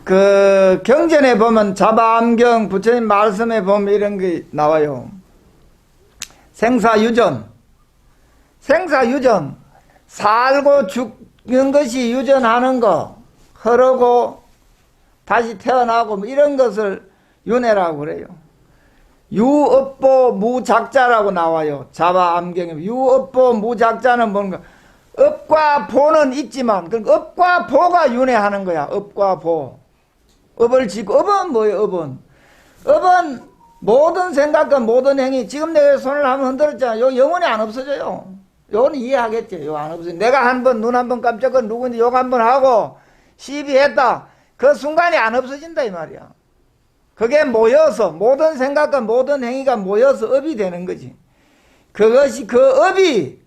그 경전에 보면 자바암경 부처님 말씀에 보면 이런 게 나와요. 생사유전. 생사유전. 살고 죽는 것이 유전하는 거. 흐르고 다시 태어나고 뭐 이런 것을 윤회라고 그래요. 유업보 무작자라고 나와요. 자바암경에. 유업보 무작자는 뭔가 업과 보는 있지만 그 업과 보가 윤회하는 거야. 업과 보. 업을 짓고 업은 뭐예요? 업은 모든 생각과 모든 행위. 지금 내가 손을 한번 흔들었잖아. 요 영원히 안 없어져요. 요건 이해하겠지. 요 안 없어져. 내가 한 번 눈 한 번 깜짝은 누군지 욕 한 번 하고 시비했다. 그 순간이 안 없어진다 이 말이야. 그게 모여서 모든 생각과 모든 행위가 모여서 업이 되는 거지. 그것이 그 업이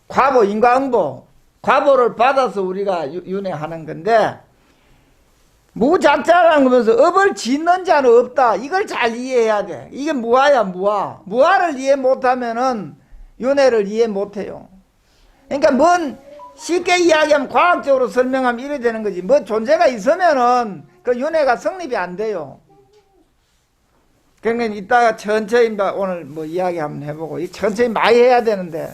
과보, 인과응보, 과보를 받아서 우리가 윤회하는 건데 무작자라는 거면서 업을 짓는 자는 없다. 이걸 잘 이해해야 돼. 이게 무아야, 무아. 무아를 이해 못하면은 윤회를 이해 못해요. 그러니까 뭔 쉽게 이야기하면 과학적으로 설명하면 이래 되는 거지. 뭐 존재가 있으면은 그 윤회가 성립이 안 돼요. 그러니까 이따가 천천히 오늘 뭐 이야기 한번 해보고 천천히 많이 해야 되는데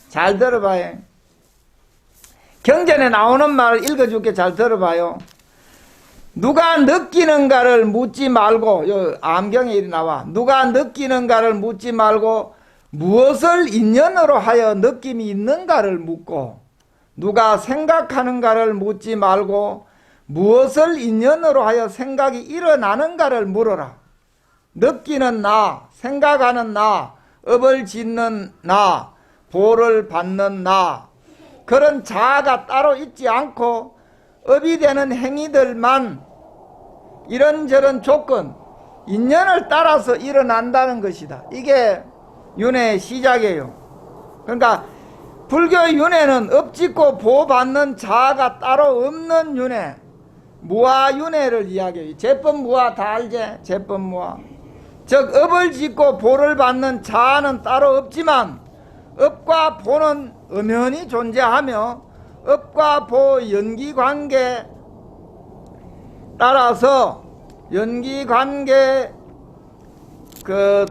잘 들어봐요. 경전에 나오는 말을 읽어줄게. 잘 들어봐요. 누가 느끼는가를 묻지 말고, 요 암경에 이리 나와. 누가 느끼는가를 묻지 말고 무엇을 인연으로 하여 느낌이 있는가를 묻고, 누가 생각하는가를 묻지 말고 무엇을 인연으로 하여 생각이 일어나는가를 물어라. 느끼는 나, 생각하는 나, 업을 짓는 나, 보를 받는 나, 그런 자아가 따로 있지 않고 업이 되는 행위들만 이런저런 조건, 인연을 따라서 일어난다는 것이다. 이게 윤회의 시작이에요. 그러니까 불교의 윤회는 업 짓고 보 받는 자아가 따로 없는 윤회, 무아윤회를 이야기해요. 제법무아 다 알지? 제법무아. 즉 업을 짓고 보를 받는 자아는 따로 없지만 업과 보는 엄연히 존재하며 업과 보 연기관계 따라서 연기관계 그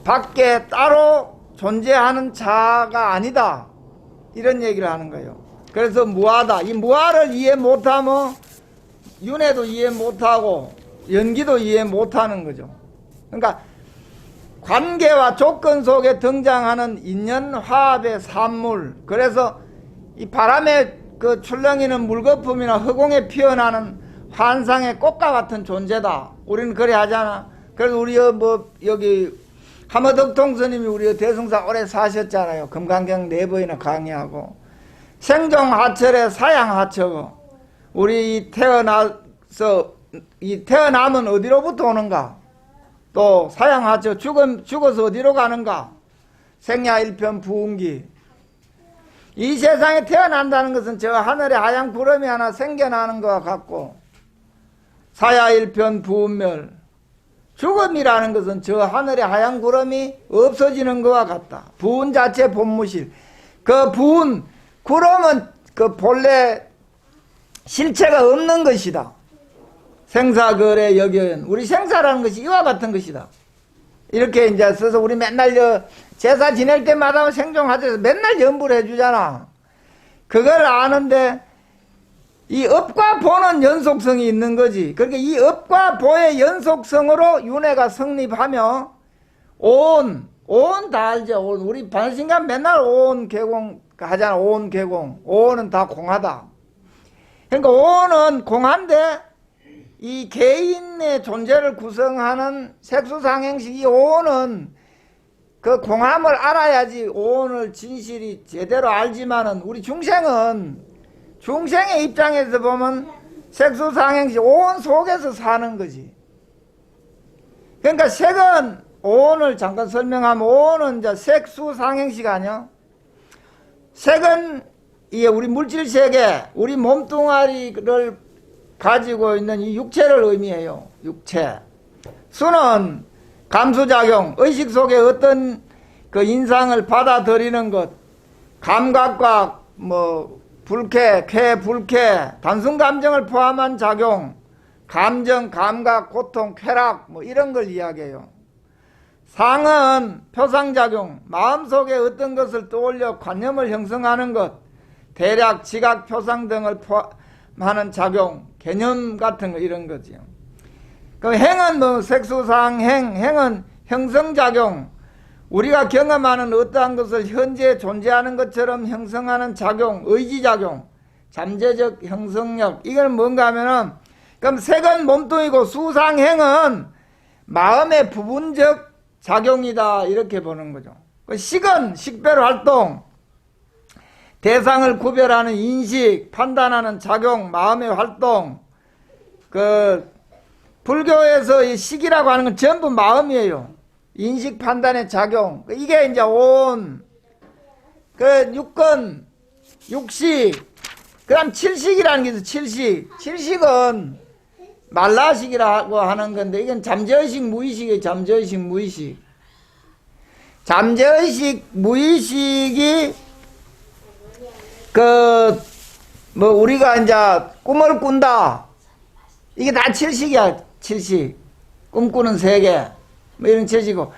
밖에 따로 존재하는 자가 아니다. 이런 얘기를 하는 거예요. 그래서 무아다. 이 무아를 이해 못하면 윤회도 이해 못하고 연기도 이해 못하는 거죠. 그러니까 관계와 조건 속에 등장하는 인연 화합의 산물. 그래서 이 바람에 그 출렁이는 물거품이나 허공에 피어나는 환상의 꽃과 같은 존재다. 우리는 그래 하잖아. 그래서 우리 뭐 여기 하머덕통 스님이 우리 대승사 오래 사셨잖아요. 금강경 4번이나 강의하고 생종하철에 사양하처고 우리 태어나서 이 태어나면 어디로부터 오는가? 또 사양하처 죽어서 어디로 가는가? 생야일편 부운기. 이 세상에 태어난다는 것은 저 하늘에 하얀 구름이 하나 생겨나는 것과 같고 사야일편 부운멸. 죽음이라는 것은 저 하늘에 하얀 구름이 없어지는 것과 같다. 부운 자체 본무실. 그 부운 구름은 그 본래 실체가 없는 것이다. 생사거래 여견. 우리 생사라는 것이 이와 같은 것이다. 이렇게 이제 써서 우리 맨날 제사 지낼 때마다 생종하듯 맨날 연부를 해주잖아. 그걸 아는데 이 업과 보는 연속성이 있는 거지. 그러니까 이 업과 보의 연속성으로 윤회가 성립하며 온 다 알죠. 우리 반신간 맨날 온 개공 하잖아. 온 개공. 온은 다 공하다. 그러니까 온은 공한데 이 개인의 존재를 구성하는 색수상행식 이 온은 그 공함을 알아야지 온을 진실이 제대로 알지만은 우리 중생은 중생의 입장에서 보면 색수상행식 온 속에서 사는 거지. 그러니까 색은 온을 잠깐 설명하면 온은 이제 색수상행식 아니야? 색은 이게 우리 물질세계 우리 몸뚱아리를 가지고 있는 이 육체를 의미해요. 육체. 수는 감수작용, 의식 속에 어떤 그 인상을 받아들이는 것, 감각과 뭐 불쾌, 쾌, 불쾌, 단순 감정을 포함한 작용, 감정, 감각, 고통, 쾌락 뭐 이런 걸 이야기해요. 상은 표상작용, 마음속에 어떤 것을 떠올려 관념을 형성하는 것, 대략 지각, 표상 등을 포함하는 작용, 개념 같은 거 이런 거지요. 그 행은 뭐 색수상행, 행은 형성작용, 우리가 경험하는 어떠한 것을 현재 존재하는 것처럼 형성하는 작용, 의지작용, 잠재적 형성력. 이건 뭔가 하면은, 그럼 색은 몸뚱이고 수상행은 마음의 부분적 작용이다. 이렇게 보는 거죠. 식은 식별 활동, 대상을 구별하는 인식, 판단하는 작용, 마음의 활동. 불교에서 이 식이라고 하는 건 전부 마음이에요. 인식 판단의 작용. 이게 이제 육건, 육식, 그 다음 칠식이라는 게 있어요. 칠식. 칠식은 말라식이라고 하는 건데, 이건 잠재의식, 무의식이에요. 잠재의식, 무의식. 잠재의식, 무의식이, 우리가 이제 꿈을 꾼다. 이게 다 칠식이야, 칠식. 꿈꾸는 세계. 뭐 이런 칠식이고.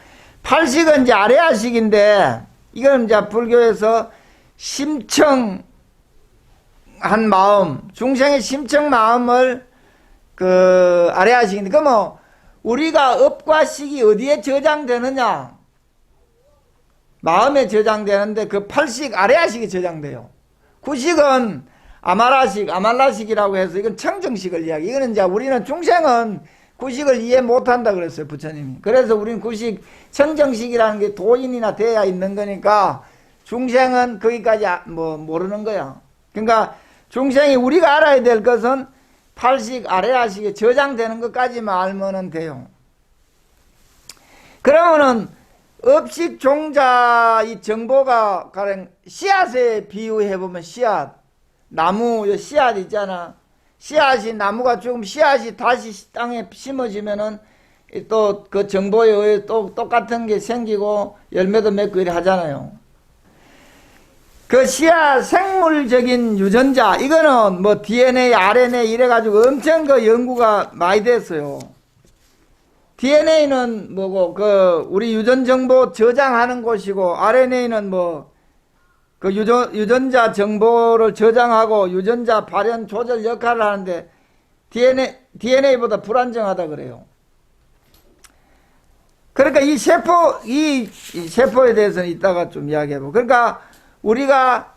팔식은 이제 아레아식인데, 이건 이제 불교에서 심청한 마음, 중생의 심청 마음을 아레아식인데, 우리가 업과 식이 어디에 저장되느냐? 마음에 저장되는데 그 팔식, 아레아식이 저장돼요. 구식은 아말라식, 아말라식이라고 해서 이건 청정식을 이야기. 이거는 이제 우리는 중생은 구식을 이해 못한다 그랬어요, 부처님이. 그래서 우리는 구식, 청정식이라는 게 도인이나 돼야 있는 거니까 중생은 거기까지 모르는 거야. 그러니까 중생이 우리가 알아야 될 것은 팔식, 아레아식에 저장되는 것까지만 알면 돼요. 그러면은 업식 종자 이 정보가 가령 씨앗에 비유해보면 씨앗, 나무 씨앗 있잖아. 씨앗이, 나무가 죽으면 씨앗이 다시 땅에 심어지면은 또 그 정보에 의해 또 똑같은 게 생기고 열매도 맺고 이래 하잖아요. 그 씨앗 생물적인 유전자, 이거는 뭐 DNA, RNA 이래가지고 엄청 그 연구가 많이 됐어요. DNA는 뭐고, 우리 유전 정보 저장하는 곳이고, RNA는 유전자 정보를 저장하고 유전자 발현 조절 역할을 하는데, DNA보다 불안정하다 그래요. 그러니까 이 세포에 대해서는 이따가 좀 이야기해보고. 그러니까 우리가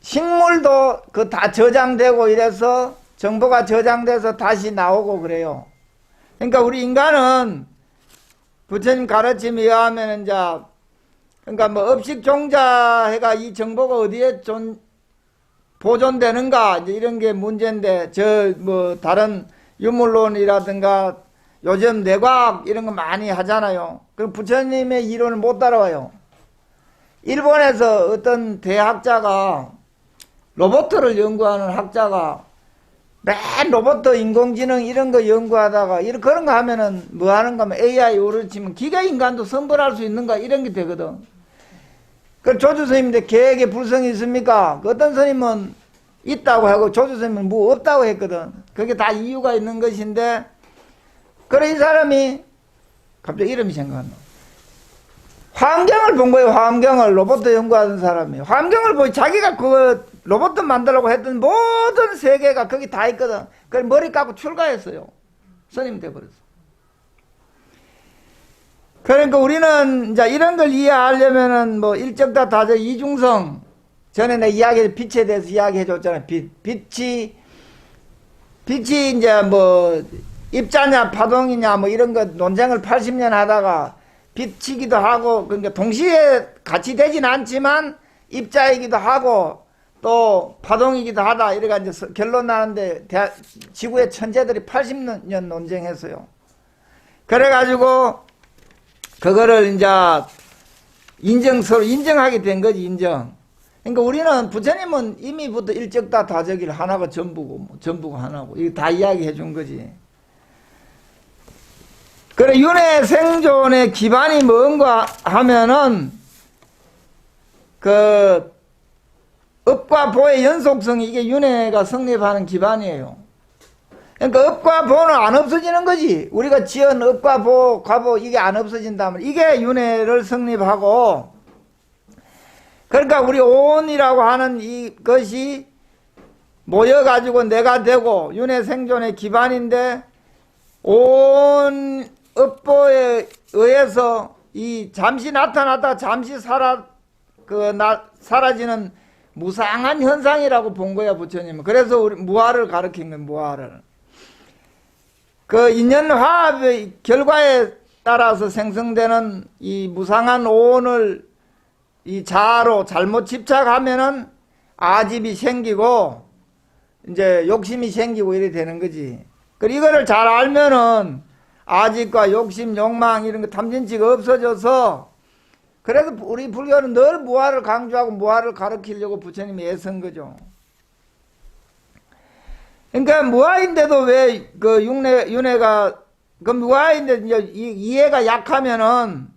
식물도 다 저장되고 이래서 정보가 저장돼서 다시 나오고 그래요. 그러니까 우리 인간은 부처님 가르침에 의하면 이제 그러니까 업식종자 해가 이 정보가 어디에 보존되는가 이제 이런 게 문제인데 다른 유물론이라든가 요즘 뇌과학 이런 거 많이 하잖아요. 그럼 부처님의 이론을 못 따라와요. 일본에서 어떤 대학자가 로봇을 연구하는 학자가 맨 로봇, 인공지능 이런 거 연구하다가 그런 거 하면은 뭐 하는가 하면 AI 오를 치면 기계 인간도 선별할 수 있는가 이런 게 되거든. 그 조주 스님인데 계획에 불성이 있습니까? 어떤 스님은 있다고 하고 조주 스님은 뭐 없다고 했거든. 그게 다 이유가 있는 것인데, 그래 이 사람이 갑자기 이름이 생각나. 화엄경을 본 거예요. 화엄경을 로봇 연구하던 사람이 화엄경을 보고 자기가 그 로봇 만들려고 했던 모든 세계가 거기 다 있거든. 그래서 머리 깎고 출가했어요. 스님 돼버렸어. 그러니까 우리는 이제 이런 걸 이해하려면은 일정다 다적 이중성, 전에 내가 빛에 대해서 이야기해 줬잖아요. 빛이 이제 입자냐 파동이냐 이런 거 논쟁을 80년 하다가 빛이기도 하고, 그러니까 동시에 같이 되진 않지만 입자이기도 하고 또 파동이기도 하다 이래가 이제 결론 나는데 지구의 천재들이 80년 논쟁했어요. 그래가지고 그거를 이제 서로 인정하게 된 거지, 인정. 그러니까 우리는 부처님은 이미부터 일적다 다적일 하나가 전부가 하나고 이거 다 이야기해 준 거지. 그래, 윤회 생존의 기반이 뭔가 하면은, 업과 보의 연속성이 이게 윤회가 성립하는 기반이에요. 그러니까 업과 보는 안 없어지는 거지. 우리가 지은 업과 보, 과보 이게 안 없어진다면 이게 윤회를 성립하고, 그러니까 우리 오온이라고 하는 이것이 모여가지고 내가 되고 윤회 생존의 기반인데, 온 업보에 의해서 이 잠시 나타났다 잠시 사라지는 무상한 현상이라고 본 거야, 부처님은. 그래서 우리 무아를 가르친 거야, 무아를. 그 인연화합의 결과에 따라서 생성되는 이 무상한 오온을 이 자아로 잘못 집착하면은 아집이 생기고, 이제 욕심이 생기고 이래 되는 거지. 그리고 이거를 잘 알면은 아집과 욕심, 욕망 이런 거 탐진치가 없어져서, 그래서 우리 불교는 늘 무아를 강조하고 무아를 가르치려고 부처님이 애쓴 거죠. 그러니까 무아인데도 왜 그 윤회가, 그 무아인데 이제 이해가 약하면은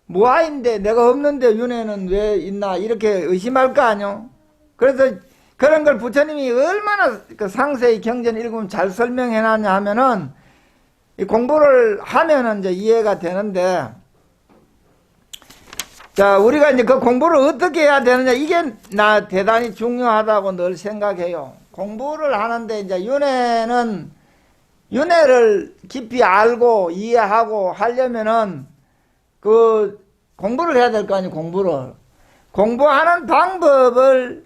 무아인데 내가 없는데 윤회는 왜 있나 이렇게 의심할 거 아니요. 그래서 그런 걸 부처님이 얼마나 그 상세히 경전 읽으면 잘 설명해 놨냐 하면은, 이 공부를 하면은 이제 이해가 되는데, 자, 우리가 이제 그 공부를 어떻게 해야 되느냐, 이게 나 대단히 중요하다고 늘 생각해요. 공부를 하는데 이제 윤회를 깊이 알고 이해하고 하려면은 그 공부를 해야 될 거 아니에요, 공부를. 공부하는 방법을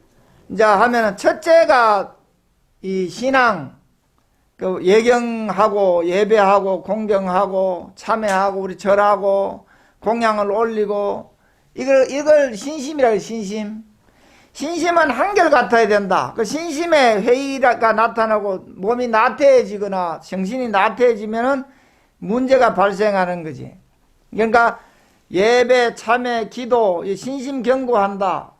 이제 하면은, 첫째가 이 신앙, 그 예경하고 예배하고 공경하고 참회하고 우리 절하고 공양을 올리고, 이걸 신심이라 해요, 신심. 신심은 한결같아야 된다. 그 신심의 회의가 나타나고 몸이 나태해지거나 정신이 나태해지면은 문제가 발생하는 거지. 그러니까 예배, 참회, 기도, 신심 경고한다.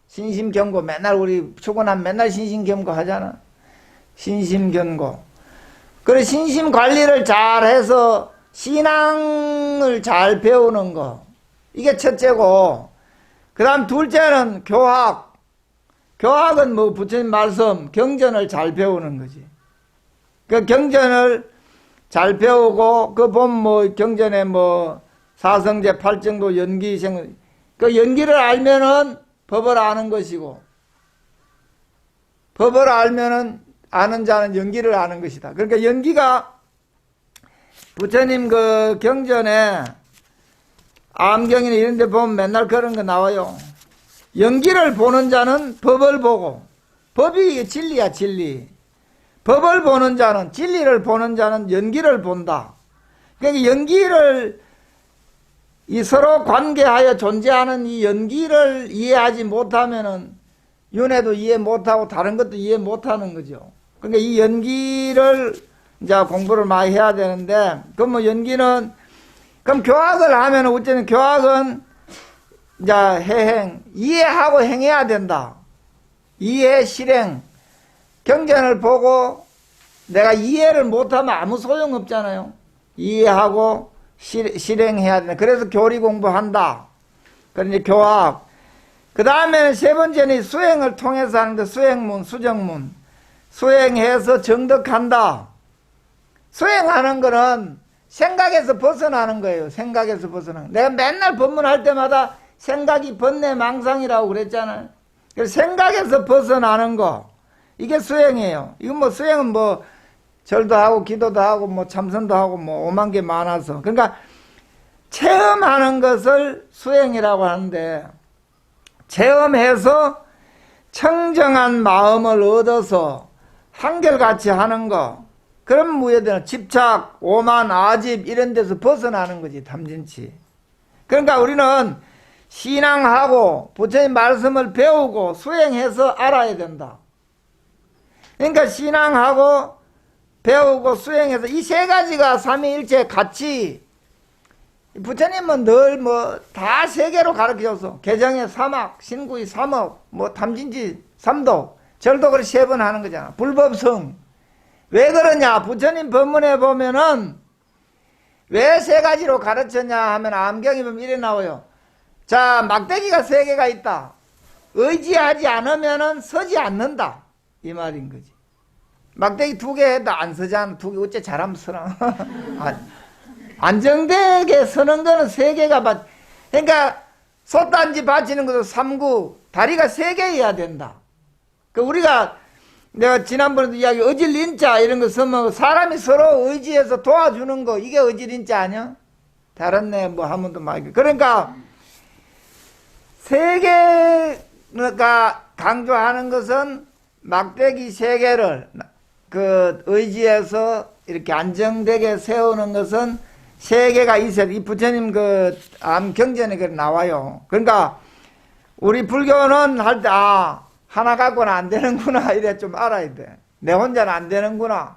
신심 경고, 맨날 우리 출근하면 맨날 신심 경고 하잖아. 신심 경고. 그래, 신심 관리를 잘 해서 신앙을 잘 배우는 거. 이게 첫째고, 그 다음 둘째는 교학. 교학은 뭐 부처님 말씀, 경전을 잘 배우는 거지. 그 경전을 잘 배우고, 그 보면 뭐 경전에 뭐 사성제, 팔정도, 연기생, 그 연기를 알면은 법을 아는 것이고, 법을 알면은 아는 자는 연기를 아는 것이다. 그러니까 연기가 부처님 그 경전에 암경이나 이런 데 보면 맨날 그런 거 나와요. 연기를 보는 자는 법을 보고, 법이 진리야, 진리. 법을 보는 자는, 진리를 보는 자는 연기를 본다. 그러니까 연기를, 이 서로 관계하여 존재하는 이 연기를 이해하지 못하면은 윤회도 이해 못하고 다른 것도 이해 못하는 거죠. 그러니까 이 연기를 이제 공부를 많이 해야 되는데, 그럼 뭐 연기는, 그럼 교학을 하면 어쨌든 교학은 이제 해행, 이해하고 행해야 된다. 이해, 실행. 경전을 보고 내가 이해를 못하면 아무 소용 없잖아요. 이해하고 실행해야 된다. 그래서 교리 공부한다. 그러니 교학. 그 다음에는 세 번째는 수행을 통해서 하는데, 수행문, 수정문. 수행해서 정덕한다. 수행하는 거는 생각에서 벗어나는 거예요. 생각에서 벗어나는 거. 내가 맨날 법문할 때마다 생각이 번뇌망상이라고 그랬잖아요. 그래서 생각에서 벗어나는 거, 이게 수행이에요. 이건 뭐 수행은 뭐 절도 하고 기도도 하고 뭐 참선도 하고 뭐 오만 개 많아서, 그러니까 체험하는 것을 수행이라고 하는데, 체험해서 청정한 마음을 얻어서 한결같이 하는 거, 그런 무예되는 집착, 오만, 아집 이런 데서 벗어나는 거지, 탐진치. 그러니까 우리는 신앙하고 부처님 말씀을 배우고 수행해서 알아야 된다. 그러니까 신앙하고 배우고 수행해서 이 세 가지가 삼위일체 같이, 부처님은 늘 뭐 다 세 개로 가르쳐줘서 개정의 삼악, 신구의 삼억, 뭐 탐진치 삼도, 절도 그렇게 세 번 하는 거잖아. 불법성. 왜 그러냐? 부처님 법문에 보면은 왜 세 가지로 가르쳤냐 하면 암경에 보면 이래 나와요. 자, 막대기가 세 개가 있다. 의지하지 않으면은 서지 않는다. 이 말인 거지. 막대기 2개 해도 안 서잖아. 2개 어째 잘하면 서라. 안정되게 서는 거는 3개가 그러니까 솥단지 받치는 것도 3구, 다리가 3개여야 된다. 그 우리가 내가 지난번에도 이야기 의질린자 이런 거 쓰면 사람이 서로 의지해서 도와주는 거 이게 의질린자 아니야? 다른 뭐 하면 또 막 그러니까 3개가 강조하는 것은 막대기 3개를 그 의지해서 이렇게 안정되게 세우는 것은 3개가 있어야 돼. 이 부처님 그 암경전에 그 나와요. 그러니까 우리 불교는 할 때 하나 갖고는 안 되는구나 이래 좀 알아야 돼. 내 혼자는 안 되는구나.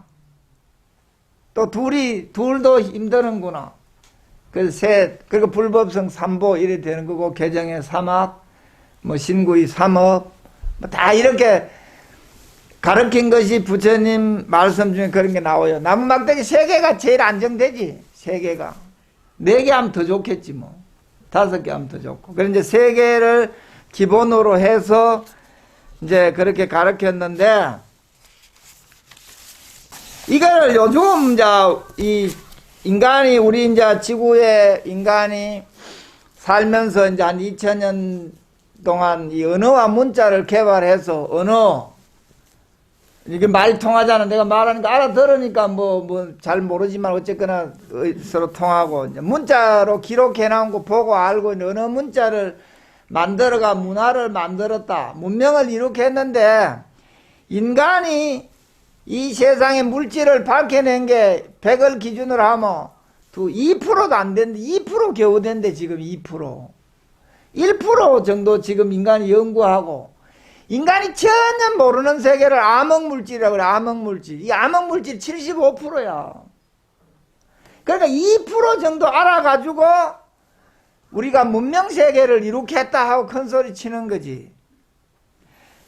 또 둘도 힘드는구나. 그래서 셋, 그리고 불법성 3보 이래 되는 거고 개정의 3합, 뭐 신구의 3업, 뭐 다 이렇게 가르친 것이 부처님 말씀 중에 그런 게 나와요. 나무 막대기 3개가 제일 안정되지. 3개가. 4개 하면 더 좋겠지 뭐. 5개 하면 더 좋고. 그래서 이제 3개를 기본으로 해서 이제 그렇게 가르쳤는데, 이거를 요즘 이제 이 인간이, 우리 이제 지구의 인간이 살면서 이제 한 2000년 동안 이 언어와 문자를 개발해서 이게 말 통하잖아. 내가 말하는 거 알아들으니까 뭐 잘 모르지만 어쨌거나 서로 통하고 이제 문자로 기록해 나온 거 보고 알고 언어 문자를 만들어가 문화를 만들었다. 문명을 이렇게 했는데 인간이 이 세상의 물질을 밝혀낸 게 100을 기준으로 하면 2%도 안 된대. 2% 겨우 된대 지금 2%. 1% 정도 지금 인간이 연구하고 인간이 전혀 모르는 세계를 암흑물질이라고 그래. 암흑물질. 이 암흑물질 75%야. 그러니까 2% 정도 알아가지고 우리가 문명세계를 이렇게 했다 하고 큰소리 치는 거지.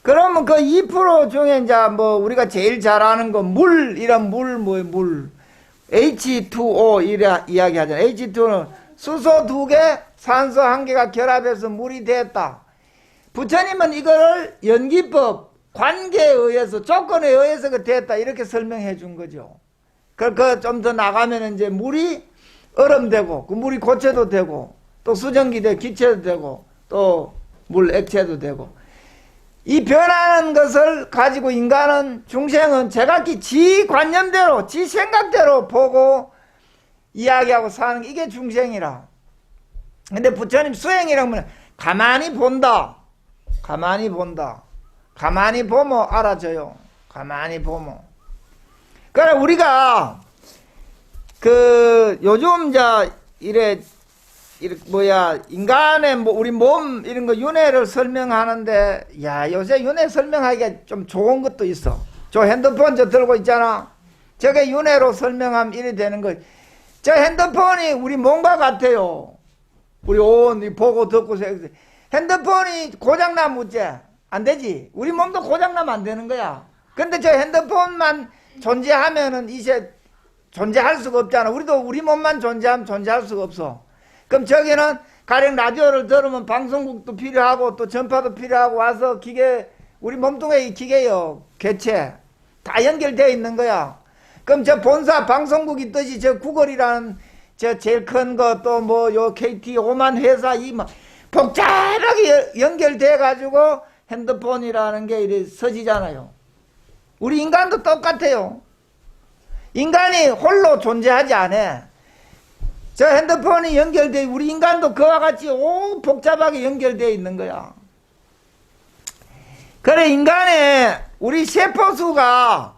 그러면 그 2% 중에 이제 뭐 우리가 제일 잘 아는 거 물, 이런 물. H2O 이래 이야기 하잖아. H2O는 수소 2개, 산소 1개가 결합해서 물이 됐다. 부처님은 이거를 연기법, 관계에 의해서, 조건에 의해서 그 됐다. 이렇게 설명해 준 거죠. 그 좀 더 나가면 이제 물이 얼음 되고, 그 물이 고체도 되고, 또 수증기 되고, 기체도 되고, 또 물 액체도 되고. 이 변하는 것을 가지고 인간은, 중생은 제각기 지 관념대로, 지 생각대로 보고 이야기하고 사는 게 이게 중생이라. 근데 부처님 수행이라고 하면 가만히 본다. 가만히 본다. 가만히 보면 알아져요. 가만히 보면. 그러니까 우리가 요즘 인간의 우리 몸 이런 거 윤회를 설명하는데, 야, 요새 윤회 설명하기가 좀 좋은 것도 있어. 저 핸드폰 들고 있잖아. 저게 윤회로 설명하면 이래 되는 거. 저 핸드폰이 우리 몸과 같아요. 우리 보고 듣고 핸드폰이 고장나면 어째? 안 되지. 우리 몸도 고장나면 안 되는 거야. 근데 저 핸드폰만 존재하면은 이제 존재할 수가 없잖아. 우리도 우리 몸만 존재하면 존재할 수가 없어. 그럼 저기는 가령 라디오를 들으면 방송국도 필요하고 또 전파도 필요하고 와서 기계, 우리 몸뚱에 이 기계요, 개체 다 연결되어 있는 거야. 그럼 저 본사 방송국 있듯이 저 구글이라는 저 제일 큰 거 또 뭐 요 KT 오만 회사 막 복잡하게 연결돼 가지고 핸드폰이라는 게 이래 서지잖아요. 우리 인간도 똑같아요. 인간이 홀로 존재하지 않아. 저 핸드폰이 연결돼, 우리 인간도 그와 같이 복잡하게 연결되어 있는 거야. 그래, 인간의 우리 세포수가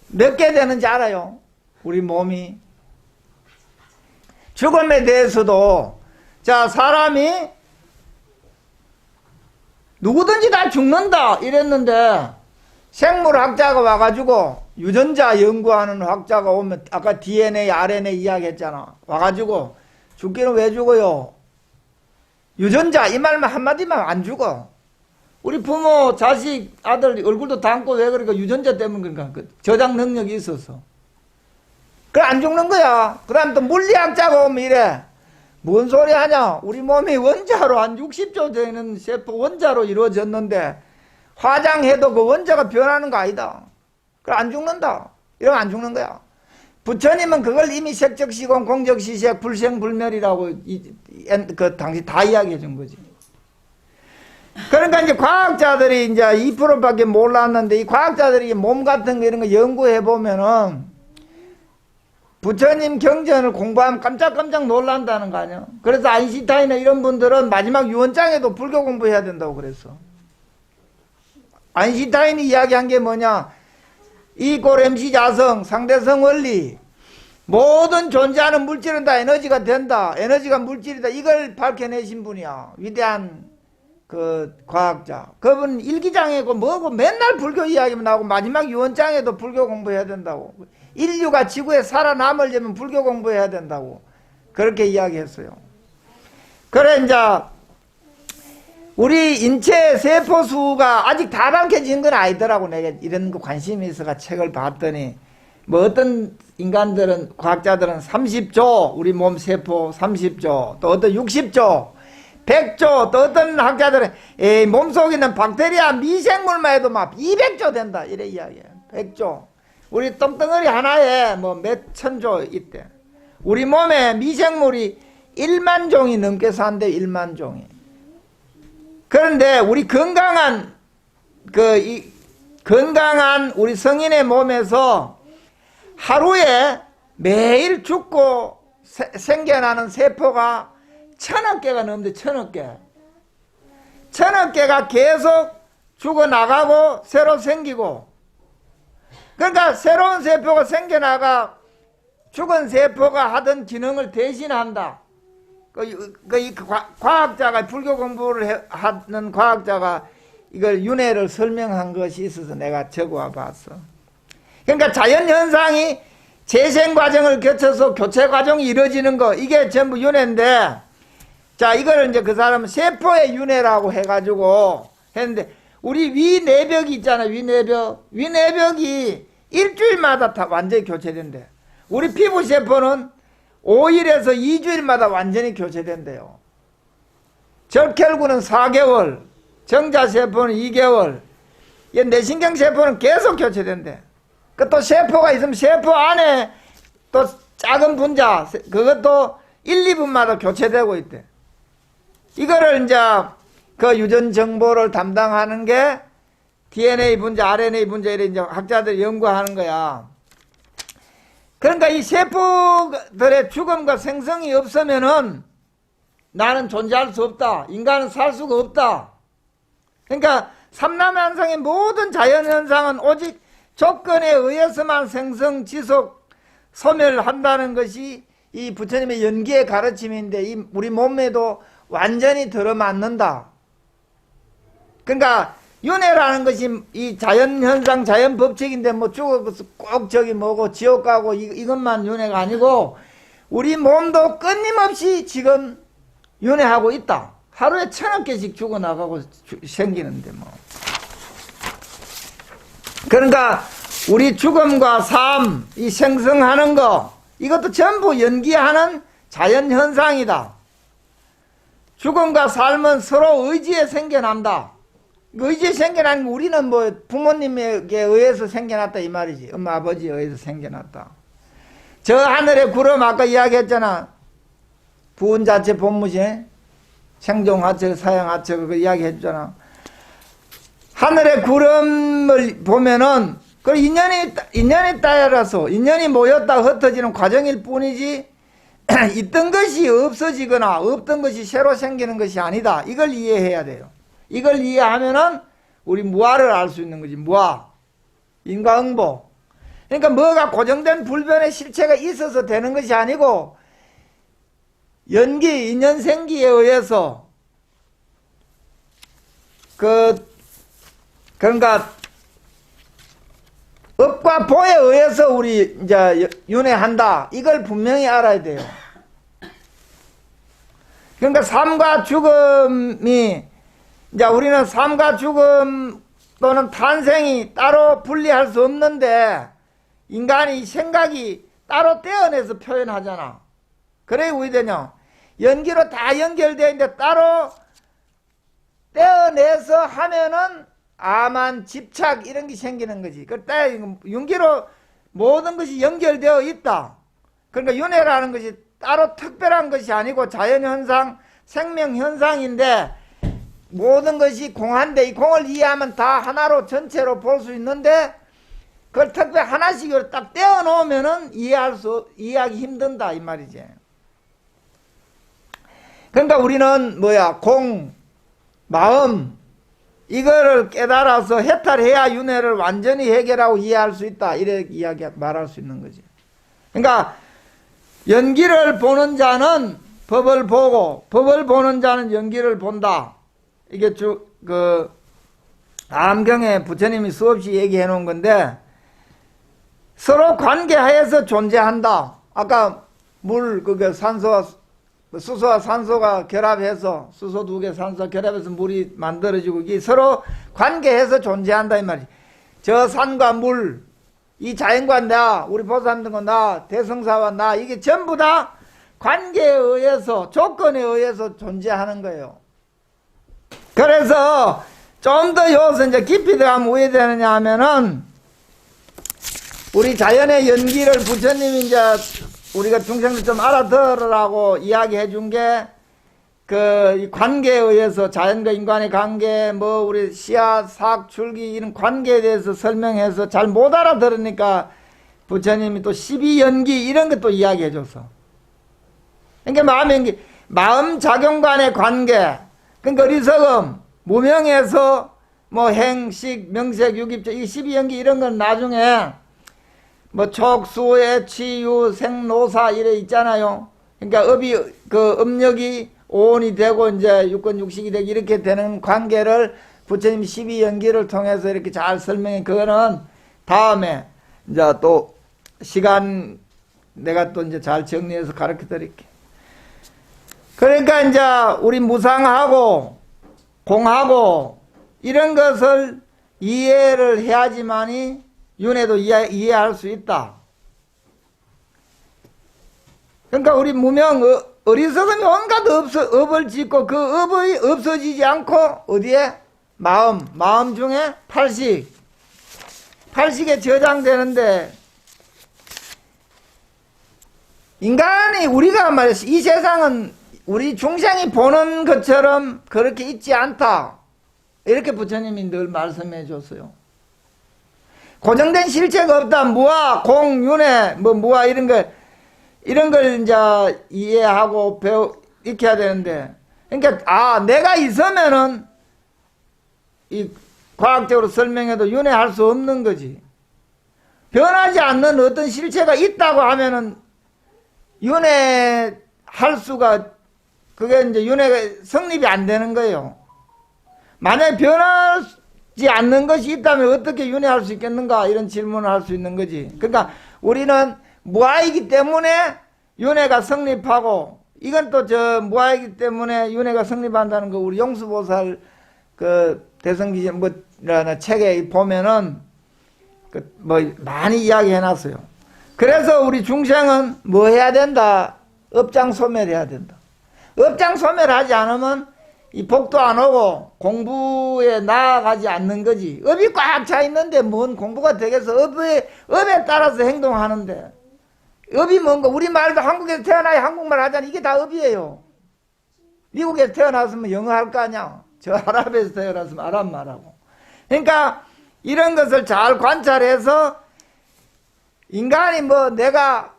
몇 개 되는지 알아요? 우리 몸이. 죽음에 대해서도, 자, 사람이 누구든지 다 죽는다 이랬는데 생물학자가 와가지고 유전자 연구하는 학자가 오면 아까 DNA, RNA 이야기했잖아. 와가지고 죽기는 왜 죽어요? 유전자 이 말만 한마디만 안 죽어. 우리 부모, 자식, 아들 얼굴도 닮고 왜 그러니까 유전자 때문에 그러니까 그 저장 능력이 있어서. 그래 안 죽는 거야. 그 다음 또 물리학자가 오면 이래. 뭔 소리 하냐? 우리 몸이 원자로 한 60조 되는 세포 원자로 이루어졌는데 화장해도 그 원자가 변하는 거 아니다. 그럼 안 죽는다. 이러면 안 죽는 거야. 부처님은 그걸 이미 색적시공, 공적시색, 불생불멸이라고 그 당시 다 이야기해 준 거지. 그러니까 이제 과학자들이 이제 2%밖에 몰랐는데 이 과학자들이 몸 같은 거 이런 거 연구해 보면은 부처님 경전을 공부하면 깜짝깜짝 놀란다는 거 아니야. 그래서 아인슈타인이나 이런 분들은 마지막 유언장에도 불교 공부해야 된다고 그랬어. 아인슈타인이 이야기한 게 뭐냐? 이꼴 MC 자성, 상대성 원리, 모든 존재하는 물질은 다 에너지가 된다. 에너지가 물질이다. 이걸 밝혀내신 분이야. 위대한 그 과학자. 그분 일기장이고 뭐고 맨날 불교 이야기만 나오고 마지막 유언장에도 불교 공부해야 된다고. 인류가 지구에 살아남으려면 불교 공부해야 된다고. 그렇게 이야기했어요. 그래 이제 우리 인체 세포수가 아직 다 밝혀진 건 아니더라고. 내가 이런 거 관심이 있어가 책을 봤더니 뭐 어떤 인간들은 과학자들은 30조 우리 몸 세포 30조 또 어떤 60조 100조 또 어떤 학자들은 몸속에 있는 박테리아 미생물만 해도 막 200조 된다 이래 이야기해. 100조 우리 똥덩어리 하나에 뭐 몇 천조 있대. 우리 몸에 미생물이 1만 종이 넘게 산대. 1만 종이. 그런데 우리 건강한 건강한 우리 성인의 몸에서 하루에 매일 죽고 생겨나는 세포가 1000억 개가 넘는데 1000억 개. 1000억 개가 계속 죽어나가고 새로 생기고. 그러니까 새로운 세포가 생겨나가 죽은 세포가 하던 기능을 대신한다. 과학자가 불교 공부를 하는 과학자가 이걸 윤회를 설명한 것이 있어서 내가 적어와 봤어. 그러니까 자연현상이 재생과정을 거쳐서 교체과정이 이루어지는 거 이게 전부 윤회인데 자 이걸 이제 그 사람은 세포의 윤회라고 해가지고 했는데 우리 위내벽이 있잖아. 위내벽이 일주일마다 다 완전히 교체된대. 우리 피부세포는 5일에서 2주일마다 완전히 교체된대요. 적혈구는 4개월, 정자세포는 2개월, 뇌신경세포는 계속 교체된대. 또 세포가 있으면 세포 안에 또 작은 분자, 그것도 1, 2분마다 교체되고 있대. 이거를 이제 그 유전 정보를 담당하는 게 DNA 분자, RNA 분자 이런 이제 학자들이 연구하는 거야. 그러니까 이 세포들의 죽음과 생성이 없으면은 나는 존재할 수 없다. 인간은 살 수가 없다. 그러니까 삼라만상의 모든 자연현상은 오직 조건에 의해서만 생성, 지속, 소멸한다는 것이 이 부처님의 연기의 가르침인데 이 우리 몸에도 완전히 들어맞는다. 그러니까 윤회라는 것이 이 자연현상, 자연법칙인데 뭐 죽어서 꼭 저기 뭐고 지옥 가고 이것만 윤회가 아니고 우리 몸도 끊임없이 지금 윤회하고 있다. 하루에 1000억 개씩 죽어나가고 생기는데 뭐. 그러니까 우리 죽음과 삶, 이 생성하는 거 이것도 전부 연기하는 자연현상이다. 죽음과 삶은 서로 의지에 생겨난다. 의지에 생겨난 게 우리는 뭐 부모님에게 의해서 생겨났다 이 말이지. 엄마 아버지에 의해서 생겨났다. 저 하늘의 구름 아까 이야기했잖아. 부은 자체 본무시 생종하체 사양하체 그거 이야기했잖아. 하늘의 구름을 보면은 그 인연에 따라서 인연이 모였다 흩어지는 과정일 뿐이지 있던 것이 없어지거나 없던 것이 새로 생기는 것이 아니다. 이걸 이해해야 돼요. 이걸 이해하면은 우리 무아를 알 수 있는 거지. 무아. 인과응보. 그러니까 뭐가 고정된 불변의 실체가 있어서 되는 것이 아니고 연기, 인연생기에 의해서 그러니까 업과 보에 의해서 우리 이제 윤회한다. 이걸 분명히 알아야 돼요. 그러니까 삶과 죽음이 이제 우리는 삶과 죽음 또는 탄생이 따로 분리할 수 없는데 인간이 생각이 따로 떼어내서 표현하잖아. 그래 왜 되냐? 연기로 다 연결되어 있는데 따로 떼어내서 하면은 암만 집착 이런 게 생기는 거지. 그때 윤기로 모든 것이 연결되어 있다. 그러니까 윤회라는 것이 따로 특별한 것이 아니고 자연현상, 생명현상인데 모든 것이 공한데 이 공을 이해하면 다 하나로 전체로 볼 수 있는데 그걸 특별 하나씩으로 딱 떼어 놓으면은 이해하기 힘든다 이 말이지. 그러니까 우리는 공, 마음 이거를 깨달아서 해탈해야 윤회를 완전히 해결하고 이해할 수 있다 이렇게 말할 수 있는 거지. 그러니까 연기를 보는 자는 법을 보고 법을 보는 자는 연기를 본다. 이게 암경에 부처님이 수없이 얘기해 놓은 건데 서로 관계하에서 존재한다. 아까 수소와 산소가 결합해서 수소 두 개 산소가 결합해서 물이 만들어지고 이게 서로 관계해서 존재한다 이 말이지. 저 산과 물, 이 자연과 나, 우리 보살님과 나, 대성사와 나 이게 전부 다 관계에 의해서 조건에 의해서 존재하는 거예요. 그래서 좀 더 여기서 이제 깊이 들어가면 왜 되느냐 하면은 우리 자연의 연기를 부처님이 이제 우리가 중생들 좀 알아들으라고 이야기해 준 게 그 관계에 의해서 자연과 인간의 관계 우리 씨앗, 삭, 줄기 이런 관계에 대해서 설명해서 잘 못 알아들으니까 부처님이 또 12연기 이런 것도 이야기해 줬어. 그러니까 마음 작용 간의 관계 그러니까 어리석음, 무명에서 행식, 명색, 유깁자 이 12연기 이런 건 나중에 촉수, 애취, 유, 생, 노사 이래 있잖아요. 그러니까 음력이 오온이 되고 이제 육권 육식이 되고 이렇게 되는 관계를 부처님 12연기를 통해서 이렇게 잘 설명해. 그거는 다음에 이제 또 시간 내가 또 이제 잘 정리해서 가르쳐 드릴게. 그러니까 이제 우리 무상하고 공하고 이런 것을 이해를 해야지만이 윤회도 이해할 수 있다. 그러니까 우리 무명 어리석음이 온갖 업을 짓고 그 업이 없어지지 않고 어디에? 마음 중에 팔식에 저장되는데 인간이 우리가 말이야 이 세상은 우리 중생이 보는 것처럼 그렇게 있지 않다. 이렇게 부처님이 늘 말씀해 줬어요. 고정된 실체가 없다. 무아, 공, 윤회, 무아 이런 걸 이제 이해하고 익혀야 되는데. 그러니까, 내가 있으면은 이 과학적으로 설명해도 윤회할 수 없는 거지. 변하지 않는 어떤 실체가 있다고 하면은 윤회할 수가 그게 이제 윤회가 성립이 안 되는 거예요. 만약에 변하지 않는 것이 있다면 어떻게 윤회할 수 있겠는가 이런 질문을 할 수 있는 거지. 그러니까 우리는 무아이기 때문에 윤회가 성립하고 이건 또 무아이기 때문에 윤회가 성립한다는 거 우리 용수보살 대성기 책에 보면은 많이 이야기해 놨어요. 그래서 우리 중생은 뭐 해야 된다? 업장 소멸해야 된다. 업장 소멸하지 않으면 이 복도 안 오고 공부에 나아가지 않는 거지. 업이 꽉 차 있는데 뭔 공부가 되겠어. 업에 따라서 행동하는데. 업이 뭔가 우리 말도 한국에서 태어나야 한국말 하잖아. 이게 다 업이에요. 미국에서 태어났으면 영어 할 거 아니야. 저 아랍에서 태어났으면 아랍말 하고. 그러니까 이런 것을 잘 관찰해서 인간이 내가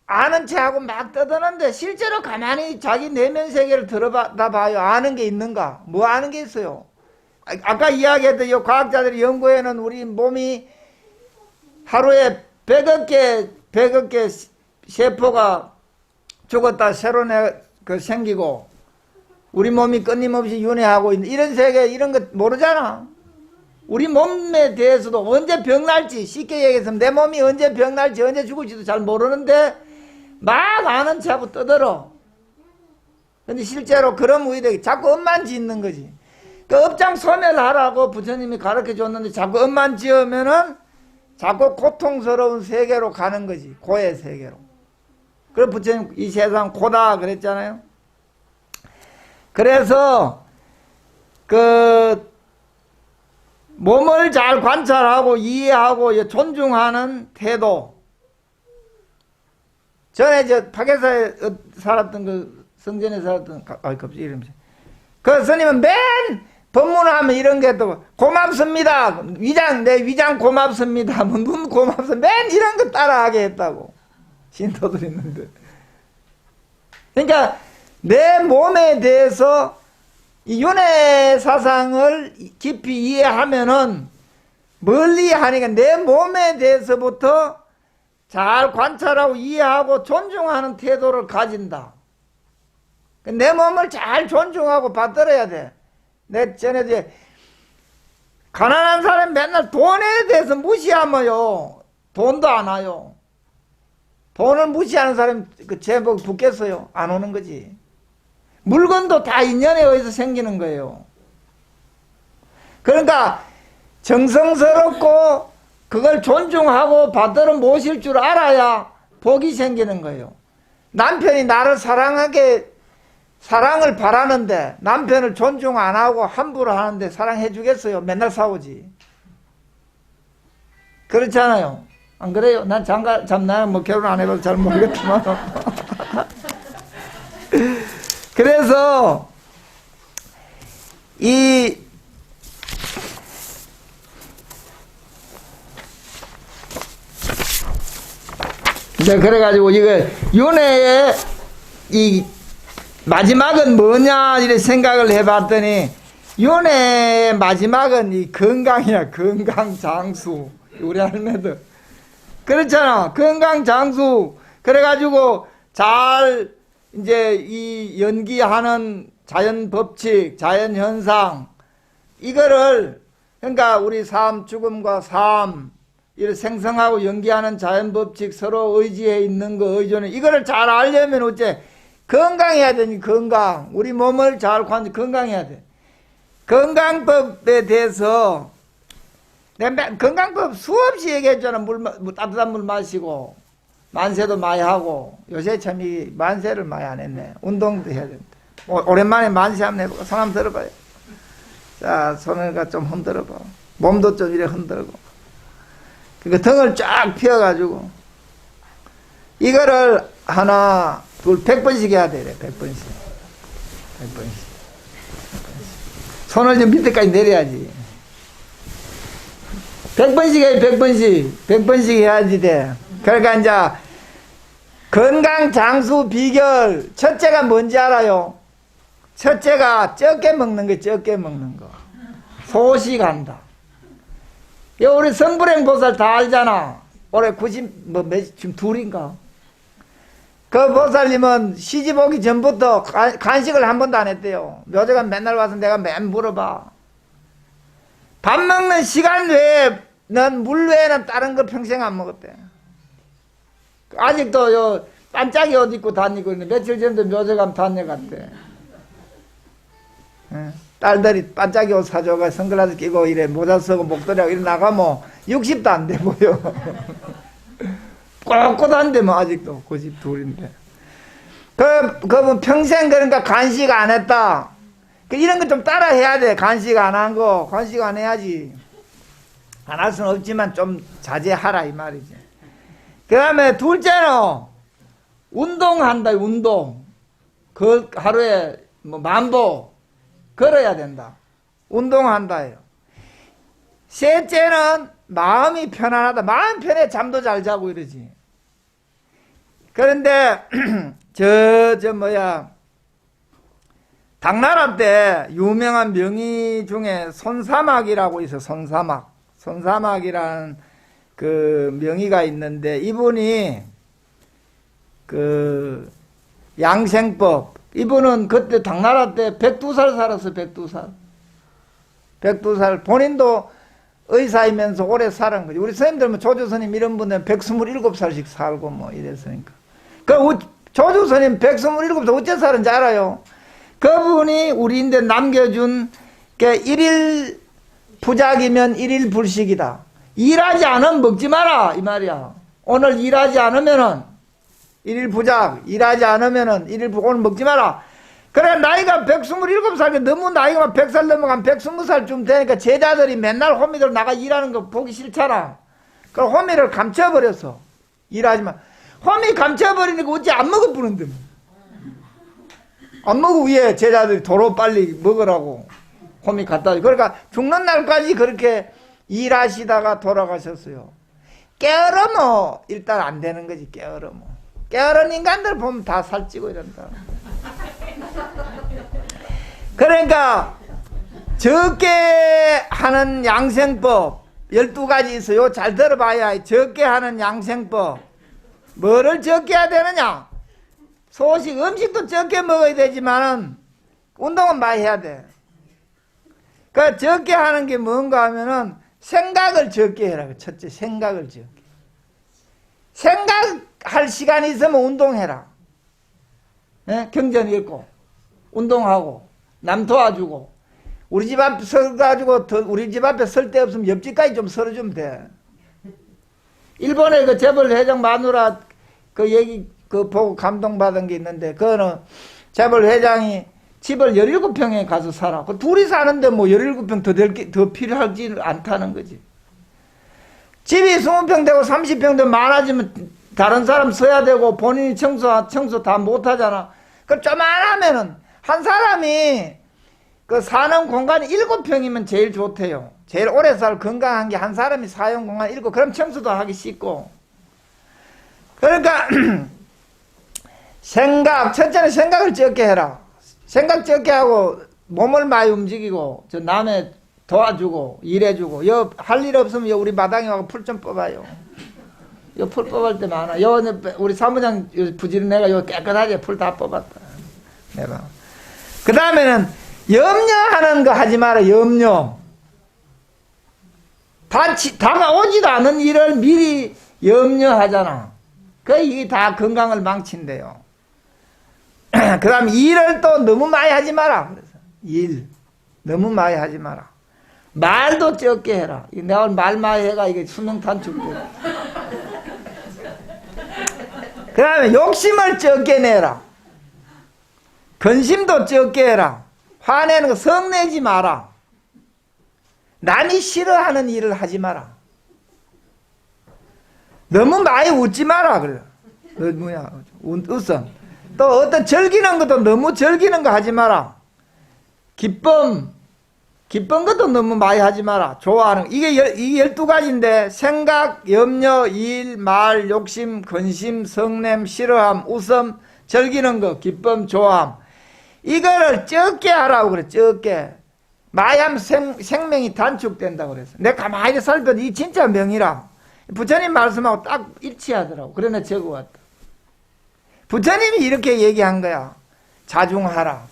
아는 체하고 막 떠드는데 실제로 가만히 자기 내면 세계를 들어다 봐요. 아는 게 있는가? 뭐 아는 게 있어요? 아까 이야기했던 이 과학자들이 연구해는 우리 몸이 하루에 100억 개 세포가 죽었다 새로 생기고 우리 몸이 끊임없이 윤회하고 있는 이런 세계 이런 거 모르잖아. 우리 몸에 대해서도 언제 병날지 쉽게 얘기해서 내 몸이 언제 병날지 언제 죽을지도 잘 모르는데 막 아는 체하고 떠들어. 근데 실제로 그런 우리들이 자꾸 업만 짓는 거지. 그 업장 소멸하라고 부처님이 가르쳐 줬는데 자꾸 업만 지으면은 자꾸 고통스러운 세계로 가는 거지. 고의 세계로. 그래 부처님 이 세상 고다 그랬잖아요. 그래서 그 몸을 잘 관찰하고 이해하고 존중하는 태도. 전에 저 파괴사에 살았던 그 성전에 살았던 갑자기 이름이 그 스님은 맨 법문하면 이런 게 또 고맙습니다. 내 위장 고맙습니다. 눈 고맙습니다. 맨 이런 거 따라하게 했다고 신도들 있는데. 그러니까 내 몸에 대해서 이 윤회 사상을 깊이 이해하면은 멀리 하니까 내 몸에 대해서부터 잘 관찰하고 이해하고 존중하는 태도를 가진다. 내 몸을 잘 존중하고 받들어야 돼. 내 전에 이제 가난한 사람이 맨날 돈에 대해서 무시하면요 돈도 안 와요. 돈을 무시하는 사람이 그 제복 붙겠어요? 안 오는 거지. 물건도 다 인연에 의해서 생기는 거예요. 그러니까 정성스럽고 그걸 존중하고 받들어 모실 줄 알아야 복이 생기는 거예요. 남편이 나를 사랑을 바라는데 남편을 존중 안 하고 함부로 하는데 사랑해 주겠어요? 맨날 싸우지. 그렇잖아요. 안 그래요? 난 나는 뭐 결혼 안 해봐서 잘 모르겠지만. 그래서 이제 그래가지고 이거 윤회의 이 마지막은 뭐냐 이렇게 생각을 해봤더니 윤회의 마지막은 이 건강이야. 건강장수. 우리 할매들 그렇잖아. 건강장수. 그래가지고 잘 이제 이 연기하는 자연 법칙, 자연 현상, 이거를, 그러니까 우리 삶, 죽음과 삶, 이를 생성하고 연기하는 자연 법칙, 서로 의지해 있는 거, 의존해, 이거를 잘 알려면 어째? 건강해야 되니, 건강. 우리 몸을 잘 건강해야 돼. 건강법에 대해서, 내가 건강법 수없이 얘기했잖아. 따뜻한 물 마시고, 만세도 많이 하고. 요새 참 이 만세를 많이 안 했네. 운동도 해야 된다. 오랜만에 만세 한번 해보고 손 한번 들어봐요. 자, 손을 좀 흔들어봐. 몸도 좀 이래 흔들고. 그 등을 쫙 펴가지고 이거를 하나, 둘, 100번씩 해야 돼. 100번씩. 손을 좀 밑에까지 내려야지. 100번씩 해, 100번씩 해야지 돼. 그러니까 이제 건강 장수 비결 첫째가 뭔지 알아요? 첫째가 적게 먹는 거, 적게 먹는 거. 소식한다. 우리 성불행 보살 다 알잖아. 올해 90, 지금 둘인가? 그 보살님은 시집 오기 전부터 간식을 한 번도 안 했대요. 묘제가 맨날 와서 내가 맨 물어봐. 밥 먹는 시간 외에, 넌 물 외에는 다른 거 평생 안 먹었대. 아직도 반짝이 옷 입고 다니고 있는데, 며칠 전도 묘제 가면 다녀갔대. 딸들이 반짝이 옷 사줘가 선글라스 끼고 이래 모자 쓰고 목도리하고 이래 나가면 60도 안 돼 보여. 꼿꼿한데 뭐 아직도 92인데. 그분 평생 그러니까 간식 안 했다. 이런 거 좀 따라 해야 돼. 간식 안 한 거. 간식 안 해야지. 안 할 수는 없지만 좀 자제하라 이 말이지. 그 다음에 둘째는 운동한다. 운동. 그 하루에 뭐 10,000보 걸어야 된다. 운동한다예요. 셋째는 마음이 편안하다. 마음 편해 잠도 잘 자고 이러지. 그런데 당나라 때 유명한 명의 중에 손사막이라고 있어. 손사막이라는 그 명의가 있는데 이분이 그 양생법, 이분은 그때 당나라 때 102살 살았어. 102살. 본인도 의사이면서 오래 살은 거지. 우리 선생님들 뭐 조조스님 이런 분들은 127살씩 살고 뭐 이랬으니까. 그 조조스님 127살 어째 살은지 알아요? 그분이 우리인데 남겨준 게 일일 부작이면 일일 불식이다. 일하지 않으면 먹지 마라 이 말이야. 오늘 일하지 않으면은 일일 부작, 일하지 않으면은 오늘 먹지 마라. 그래, 나이가 127살, 너무 나이가 100살 넘어가면 120살쯤 되니까 제자들이 맨날 호미들 나가 일하는 거 보기 싫잖아. 그럼 호미를 감춰버렸어. 일하지 마. 호미 감춰버리니까 어찌 안 먹어보는데. 안 먹어, 위에 제자들이 도로 빨리 먹으라고 호미 갖다 줘. 그러니까 죽는 날까지 그렇게 일하시다가 돌아가셨어요. 깨어르면 일단 안 되는 거지, 깨어르면. 깨어른 인간들 보면 다 살찌고 이런다. 그러니까 적게 하는 양생법 12가지 있어요. 잘 들어봐야. 적게 하는 양생법. 뭐를 적게 해야 되느냐? 소식, 음식도 적게 먹어야 되지만은 운동은 많이 해야 돼. 그 적게 하는 게 뭔가 하면은 생각을 적게 해라. 첫째, 생각을 적게. 생각할 시간이 있으면 운동해라. 네? 경전 읽고 운동하고 남 도와주고. 우리 집 앞에 서가지고 우리 집 앞에 설 데 없으면 옆집까지 좀 설어주면 돼. 일본에 그 재벌 회장 마누라 그 얘기 그 보고 감동받은 게 있는데, 그거는 재벌 회장이 집을 17평에 가서 살아. 그 둘이 사는데 뭐 17평 더 필요하지 않다는 거지. 집이 20평 되고 30평 되고 많아지면 다른 사람 써야 되고 본인이 청소 다 못하잖아. 그 조만하면은 한 사람이 그 사는 공간이 7평이면 제일 좋대요. 제일 오래 살 건강한 게 한 사람이 사용 공간 7, 그럼 청소도 하기 쉽고. 그러니까 첫째는 생각을 적게 해라. 생각 적게 하고 몸을 많이 움직이고 저 남의 도와주고 일해주고. 할 일 없으면 우리 마당에 와서 풀 좀 뽑아요. 풀 뽑을 때 많아. 우리 사무장 부지런해가 깨끗하게 풀 다 뽑았다. 내가. 그 다음에는 염려하는 거 하지 마라. 염려. 다가오지도 않은 일을 미리 염려하잖아. 이게 다 건강을 망친대요. 그 다음 일을 또 너무 많이 하지 마라. 그래서 일 너무 많이 하지 마라. 말도 적게 해라. 내가 오늘 말 많이 해가 이게 수명 단축돼. 그 다음에 욕심을 적게 내라. 근심도 적게 해라. 화내는 거 성내지 마라. 남이 싫어하는 일을 하지 마라. 너무 많이 웃지 마라. 그래. 웃어. 또 어떤 즐기는 것도 너무 즐기는 거 하지 마라. 기쁜 것도 너무 많이 하지 마라. 좋아하는 거. 이게 12가지인데 생각, 염려, 일, 말, 욕심, 근심, 성냄, 싫어함, 웃음, 즐기는 거, 기쁨, 좋아함. 이거를 적게 하라고 그래. 적게. 많이 하면 생명이 단축된다고 그랬어. 내가 가만히 살펴도 이 진짜 명이라. 부처님 말씀하고 딱 일치하더라고. 그래 내가 적어왔다. 부처님이 이렇게 얘기한 거야. 자중하라.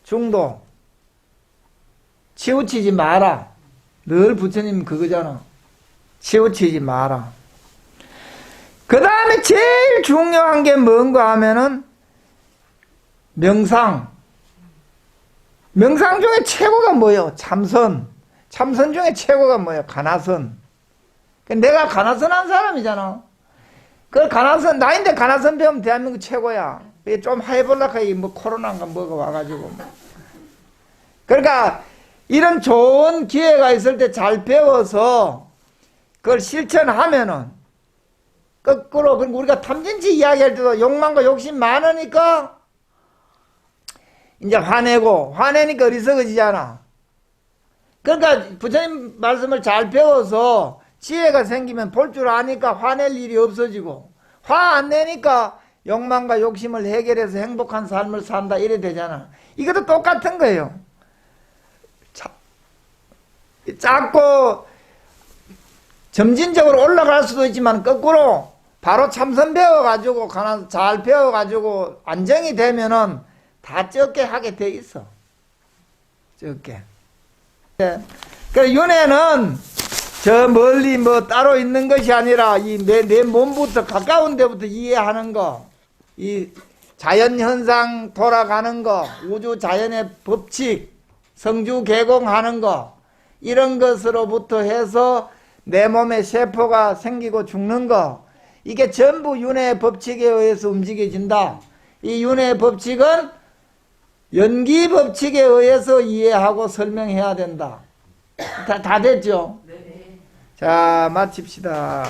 중도. 치우치지 마라. 늘 부처님 그거잖아. 치우치지 마라. 그 다음에 제일 중요한 게 뭔가 하면은 명상. 명상 중에 최고가 뭐예요? 참선. 참선 중에 최고가 뭐예요? 가나선. 내가 가나선 한 사람이잖아. 그 가나선, 나인데 가나선 배우면 대한민국 최고야. 좀 해보려고 뭐 코로나인가 뭐가 와가지고. 그러니까 이런 좋은 기회가 있을 때 잘 배워서 그걸 실천하면은 거꾸로 우리가 탐진치 이야기할 때도 욕망과 욕심 많으니까 이제 화내니까 어리석어지잖아. 그러니까 부처님 말씀을 잘 배워서 지혜가 생기면 볼 줄 아니까 화낼 일이 없어지고, 화 안 내니까 욕망과 욕심을 해결해서 행복한 삶을 산다 이래 되잖아. 이것도 똑같은 거예요. 자꾸 점진적으로 올라갈 수도 있지만 거꾸로 바로 참선 배워가지고 잘 배워가지고 안정이 되면은 다 적게 하게 돼 있어. 적게. 그 윤회는 저 멀리 뭐 따로 있는 것이 아니라 내 몸부터 가까운 데부터 이해하는 거, 이 자연 현상 돌아가는 거, 우주 자연의 법칙, 성주 개공하는 거, 이런 것으로부터 해서 내 몸에 세포가 생기고 죽는 거, 이게 전부 윤회의 법칙에 의해서 움직여진다. 이 윤회의 법칙은 연기 법칙에 의해서 이해하고 설명해야 된다. 다 됐죠? 네. 자, 마칩시다.